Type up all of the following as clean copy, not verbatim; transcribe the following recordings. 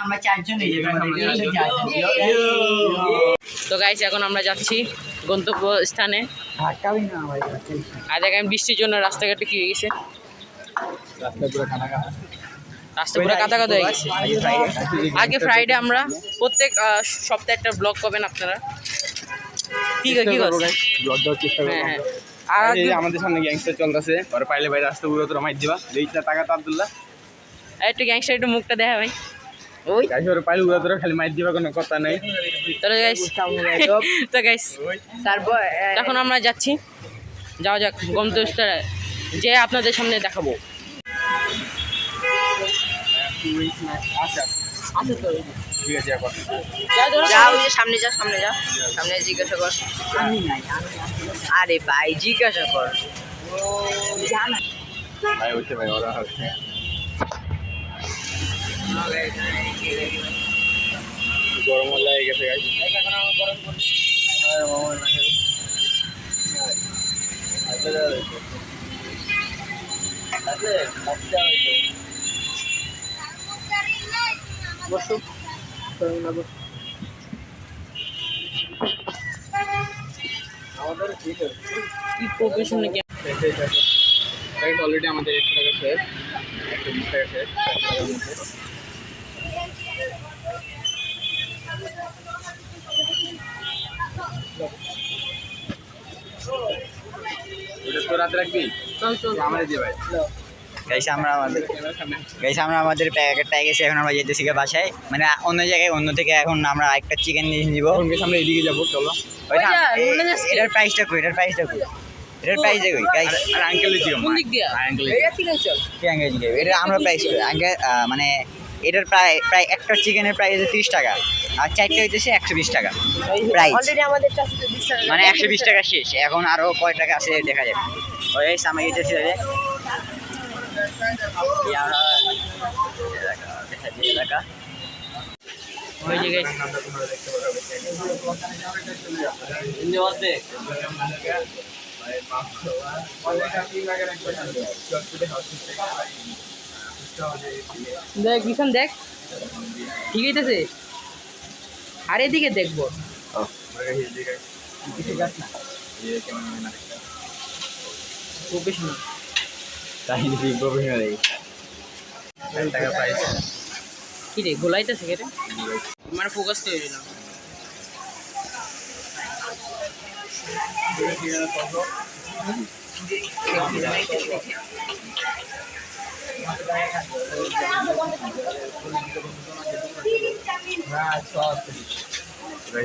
আমরা চারজন এই যে তো গাইস এখন আমরা যাচ্ছি গন্তব্য স্থানে। ধাক্কাবি না ভাই। আর দেখেন বৃষ্টির জন্য রাস্তাঘাটে কি হয়ে গেছে, রাস্তা পুরো কাদা কাদা হয়ে গেছে। আগে ফ্রাইডে আমরা প্রত্যেক সপ্তাহে একটা ব্লগ পাবেন আপনারা। ঠিক আছে, ব্লগ দেওয়ার চেষ্টা করব। হ্যাঁ। আর আর এই যে আমাদের সামনে গ্যাংস্টার চলতেছে, ওরা পাইলে ভাই রাস্তা পুরো তোরা মাইর দিবা। এইটা টাকা তো আব্দুল্লাহ একটু গ্যাংস্টার একটু মুখটা দেখা ভাই। ওই গাইস ওরা পাইলে পুরো তোরা খালি মাইর দিবা, কোনো কথা নাই। তাহলে গাইস তো গাইস তারপর এখন আমরা যাচ্ছি, যাওয়া যাক গন্তব্যস্থলে যে আপনাদের সামনে দেখাবো। আচ্ছা আচ্ছা তো ঠিক আছে এখন যাও, সামনে যা, সামনে যা, সামনে জিজ্ঞাসা কর। আরে ভাই জিজ্ঞাসা কর। ভাই হচ্ছে ভাই ওরা হচ্ছে গরম লাগে গেছে গাইস। কি প্রফেশন নাকি অলরেডি আমাদের 100 টাকা শেষ, 120 টাকা শেষ, 100 টাকার মধ্যে। ওটা তো রাত রাখবি, আমাদের দিয়ে ভাই। গাইস আমরা আমাদের প্যাকেট পেয়ে গেছি। এখন আমরা যেতেছি গিয়ে বাসায়, মানে অন্য জায়গায়, অন্য থেকে এখন আমরা একটা চিকেন নিয়ে নিব। এখন আমরা এদিকে যাবো, চলো। এটার প্রাইসটা কই? এটার প্রাইস কই গাইস? আর আঙ্কেল দিও কোন দিক দিয়া? এটা ঠিক আছে, চল। কি আঙ্কেল দিবে? এটা আমরা প্রাইস কই আঙ্কেল? মানে এটার প্রায় একটা চিকেনের প্রাইস 30 টাকা, আর চারটে হইতেছে 120 টাকা প্রাইস। অলরেডি আমাদের 420 টাকা, মানে 120 টাকা শেষ, এখন আরো কয় টাকা আছে দেখা যাবে। ওই সামনে যেতেছি রে আমরা এলাকা ওই জায়গায় দেখ ভীষণ দেখ, ঠিক আছে। আর এদিকে দেখবো প্রফেশনাল কি রে গোলাইতেছে কে রে, মানে ফোকাস তো হইল না।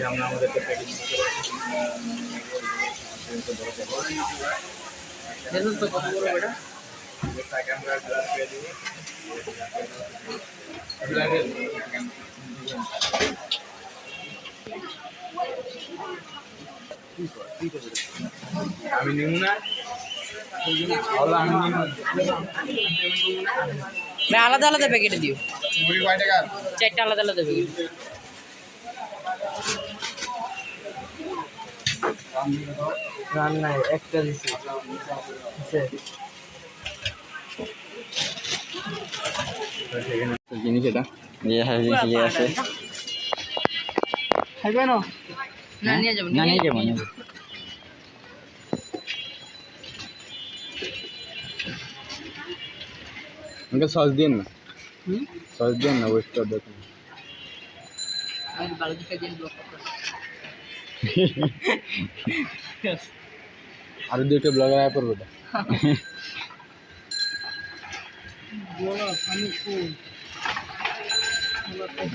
আমরা আমাদের তো কত বড় বেটা আমি নিব না, ভাই, আলাদা আলাদা প্যাকেটে দিও, মুড়ি কয় টাকা? 4টা আলাদা আলাদা প্যাকেট। রান্নায় একটা দিছি জিনিস এটা যে আছে খাইবে না? না নিয়ে যাবো, না নিয়ে যাবো। আঙ্কেল সস দিন না, সস দিন না, ওয়েস্ট করে দেখুন। আমি বালুচিকা দিয়ে ব্লক করব। আর দুটো ব্লগার আয় পড়বে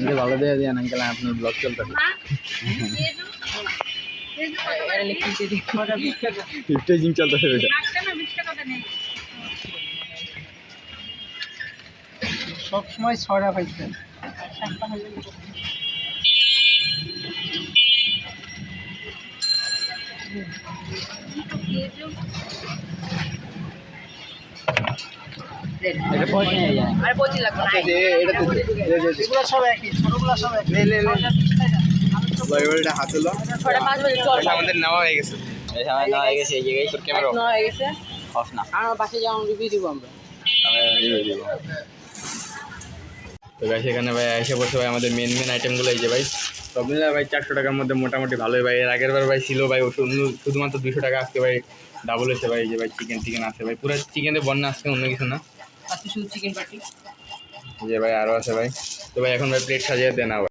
এটা ভালো দিয়ে দিয়ে আঙ্কেল আপনার ব্লগ চলতেছে। 15 চলতেছে এটা। সব সময় ছড়া পাইছে। এটা পয়সা নিয়ে যায়। আরে 25 লাগবে না, এটা তো এগুলো সব একই, ছোটগুলো সব একই। লে এটা হাত হলো, 6টা 5 বাজে চল। এটা আমাদের নেওয়া হয়ে গেছে। এই সময় না হয়ে গেছে, এই জায়গায় তোর ক্যামেরা না হয়ে গেছে, অফ না। আর বাসে যাওয়ার রিভিউ দিব আমরা। আমি রিভিউ দিব। তো ভাই সেখানে ভাই এসে পড়ছে ভাই আমাদের মেন আইটেমগুলো এই যে ভাই সব মিলে ভাই 400 টাকার মধ্যে মোটামুটি ভালোই ভাই। এর আগের বার ভাই ছিল ভাই শুধুমাত্র 200 টাকা, আজকে ভাই ডাবল এসে ভাই। এই যে ভাই চিকেন আছে ভাই, পুরো চিকেনের বন্যা আজকে, অন্য কিছু না। আজকে শুধু চিকেন পার্টি। যে ভাই আরও আছে ভাই। তো ভাই এখন ভাই প্লেট সাজিয়ে দেন ভাই।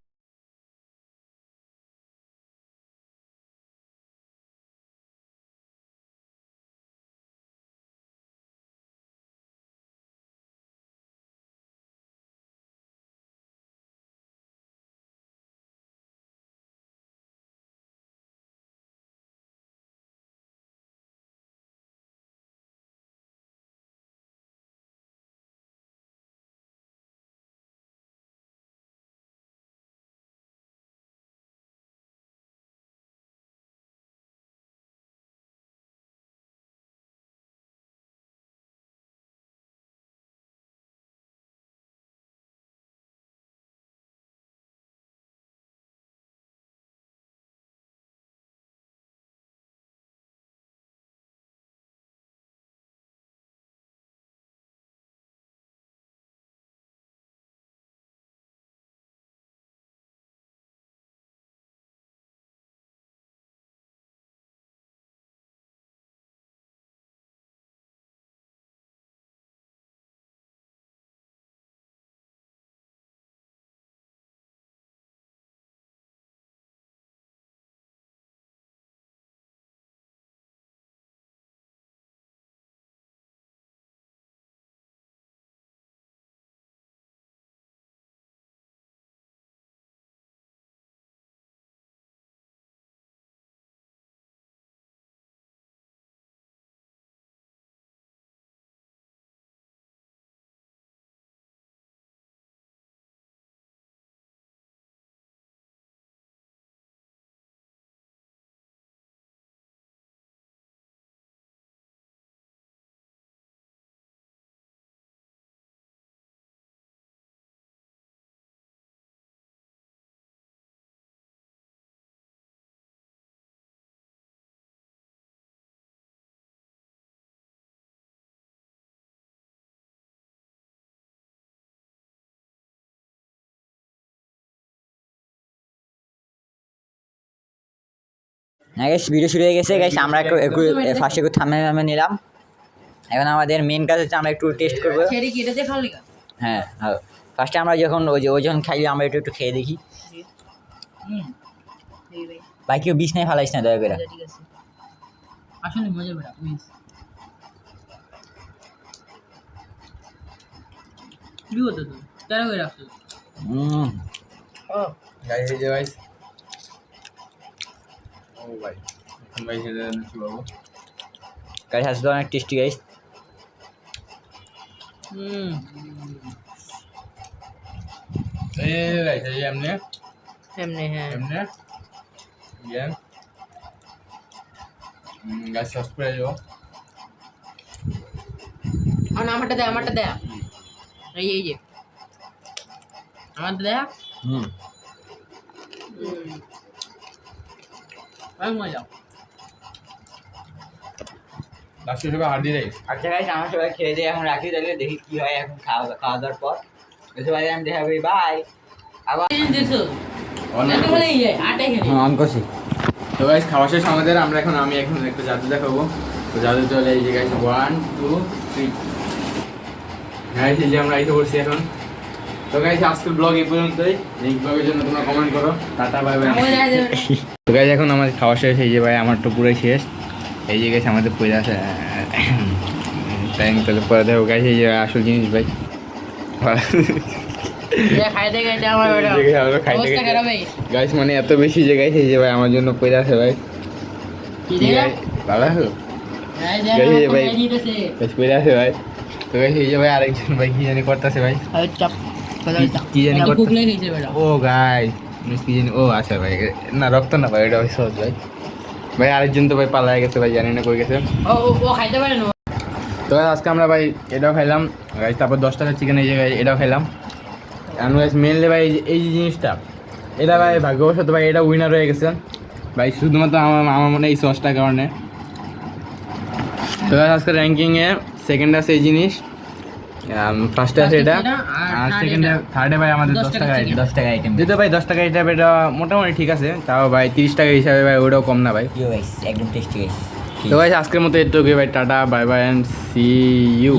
হ্যাঁ গাইস, ভিডিও শুরু হয়ে গেছে গাইস। আমরা একটু ফার্স্টে একটু থাম্বনেল নিলাম। এখন আমাদের মেন কাজ হচ্ছে আমরা একটু টেস্ট করবো। ছেড়ে কি এটাতে খাও লিগা? হ্যাঁ হ্যাঁ, ফার্স্টে আমরা যখন ওই যখন খাই আমরা একটু খেয়ে দেখি। এই ভাই ভাই কেউ বিষ নাই ফালাইস না দয়া করে। ঠিক আছে, আসলে মজা বেটা প্লিজ। কি হতো তো কেন করে রাখছো? ও গাইস এই যে ভাই, ও ভাই এখন ভাই খেতে কি বলবো গাইস আসলে অনেক টেস্টি গাইস। এই ভাই এই এমনি এমনি হ্যাঁ এমনি ইয়ে গাইস সাবস্ক্রাইব করো। আমারটা দে এই যে আমারটা দে। অনেক মজা। লাস্ট হিসেবে হার্ডি রাইস। আচ্ছা গাইস, আমরা সবাই খেয়ে দিয়ে এখন রাখি, তাহলে দেখি কি হয় এখন খাওয়া দাওয়ার পর। সবাই আমি দেখা করি, বাই। আবার দেখছো অন করছি। তো গাইস খাওয়া শেষ আমাদের। আমি এখন একটু জাদু দেখাবো। তো জাদু চলে এই যে গাইস 1 2 3 গাইস এই যে আমরা এসে বসছি এখন। তো গাইস আজকের ব্লগ এই পর্যন্তই। নেক্সট ব্লগের জন্য তোমরা কমেন্ট করো। Tata bye by. তো গাইস এখন আমাদের খাওয়া শেষ। এই যে ভাই আমার তো পুরোই শেষ। এই যে গাইস আমাদের পয়সা আছে তাহলে পরে দেখো গাইস এই যে আসল জিনিস ভাই খাইতে খাইতে আমার অবস্থা খারাপ হয়ে গেছে। গাইস মানে এত বেশি যে গাইস এই যে ভাই আমার জন্য পয়সা আছে ভাই। কি রে ভালো আছো ভাই? গাইস পয়সা আছে ভাই। তো গাইস এই যে ভাই আরেকজন ভাই কি জানি করতেছে ভাই, কি জানি ও গাইস কি জানি ও আচ্ছা ভাই না রক্ত না ভাই, এটা ভাই সহজ ভাই। ভাই আরেকজন তো ভাই পালায় গেছে ভাই, জানি না কই গেছে। ও খাইতে পারে না। তো আজকে আমরা ভাই এটাও খাইলাম গাইস, তারপর 10 টাকার চিকেন এই জায়গায় এটাও খাইলাম। আর গাইস মেনলি ভাই এই যে জিনিসটা এটা ভাই ভাগ্যবশত ভাই এটা উইনার হয়ে গেছে ভাই, শুধুমাত্র আমার মনে হয় এই সসটার কারণে। তো আজকে র্যাঙ্কিংয়ে সেকেন্ড আছে এই জিনিস। ফার্স্টে আছে এটা আর সেকেন্ডে থার্ডে ভাই আমাদের 10 টাকা আইটেম 10 টাকা আইটেম যেহেতু ভাই 10 টাকা আইটেম এটা মোটামুটি ঠিক আছে, তাও ভাই 30 টাকা হিসাবে ভাই ওটাও কম না ভাই। গাইস একদম টেস্টি গাইস। তো ভাই আজকের মতো এটুকুই ভাই, tata bye bye and see you.